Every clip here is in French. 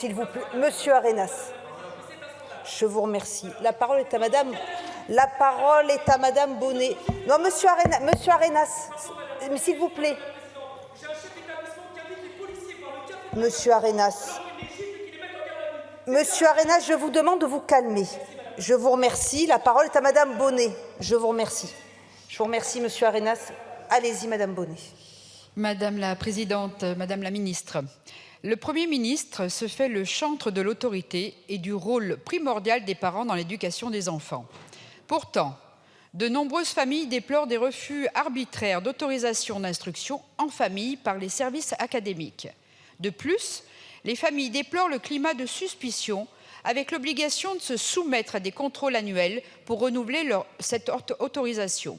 S'il vous plaît, Monsieur Arenas. Je vous remercie. La parole est à Madame. La parole est à Madame Bonnet. Non, Monsieur Arenas, s'il vous plaît. Monsieur Arenas. Monsieur Arenas, je vous demande de vous calmer. Je vous remercie. La parole est à Madame Bonnet. Je vous remercie. Je vous remercie, Monsieur Arenas. Allez-y, Madame Bonnet. Madame la Présidente, Madame la Ministre, le Premier ministre se fait le chantre de l'autorité et du rôle primordial des parents dans l'éducation des enfants. Pourtant, de nombreuses familles déplorent des refus arbitraires d'autorisation d'instruction en famille par les services académiques. De plus, les familles déplorent le climat de suspicion avec l'obligation de se soumettre à des contrôles annuels pour renouveler cette autorisation,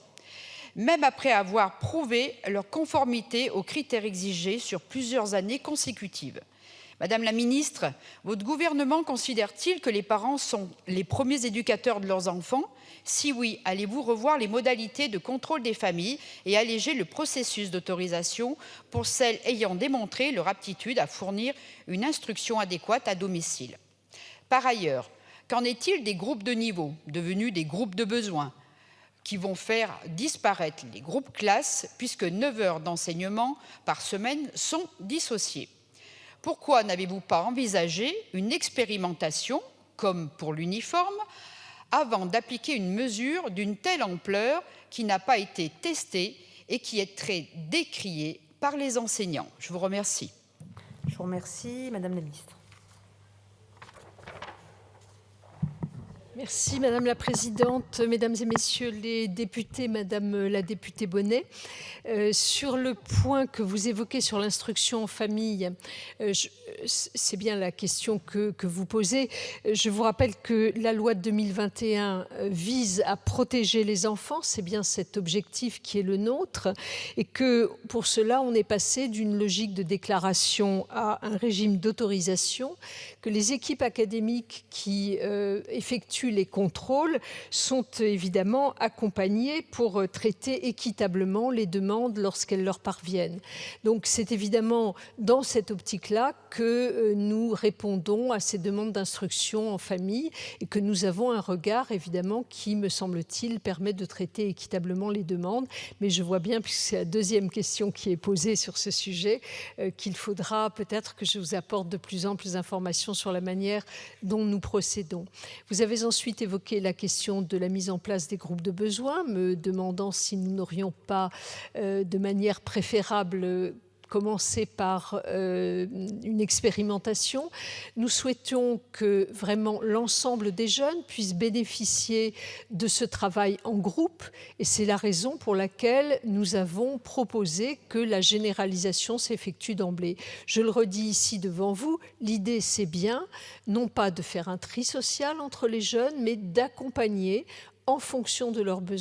même après avoir prouvé leur conformité aux critères exigés sur plusieurs années consécutives. Madame la ministre, votre gouvernement considère-t-il que les parents sont les premiers éducateurs de leurs enfants? Si oui, allez-vous revoir les modalités de contrôle des familles et alléger le processus d'autorisation pour celles ayant démontré leur aptitude à fournir une instruction adéquate à domicile? Par ailleurs, qu'en est-il des groupes de niveau, devenus des groupes de besoins, qui vont faire disparaître les groupes classes puisque 9 heures d'enseignement par semaine sont dissociées? Pourquoi n'avez-vous pas envisagé une expérimentation, comme pour l'uniforme, avant d'appliquer une mesure d'une telle ampleur qui n'a pas été testée et qui est très décriée par les enseignants? Je vous remercie. Je vous remercie. Madame la Ministre. Merci Madame la Présidente, Mesdames et Messieurs les députés, Madame la députée Bonnet. Sur le point que vous évoquez sur l'instruction en famille, c'est bien la question que vous posez. Je vous rappelle que la loi de 2021 vise à protéger les enfants, c'est bien cet objectif qui est le nôtre, et que pour cela on est passé d'une logique de déclaration à un régime d'autorisation, que les équipes académiques qui effectuent les contrôles sont évidemment accompagnées pour traiter équitablement les demandes lorsqu'elles leur parviennent. Donc c'est évidemment dans cette optique-là que nous répondons à ces demandes d'instruction en famille et que nous avons un regard évidemment qui, me semble-t-il, permet de traiter équitablement les demandes. Mais je vois bien, puisque c'est la deuxième question qui est posée sur ce sujet, qu'il faudra peut-être que je vous apporte de plus amples informations sur la manière dont nous procédons. Vous avez ensuite évoqué la question de la mise en place des groupes de besoins, me demandant si nous n'aurions pas, de manière préférable, commencer par une expérimentation. Nous souhaitions que vraiment l'ensemble des jeunes puissent bénéficier de ce travail en groupe et c'est la raison pour laquelle nous avons proposé que la généralisation s'effectue d'emblée. Je le redis ici devant vous, l'idée c'est bien, non pas de faire un tri social entre les jeunes, mais d'accompagner en fonction de leurs besoins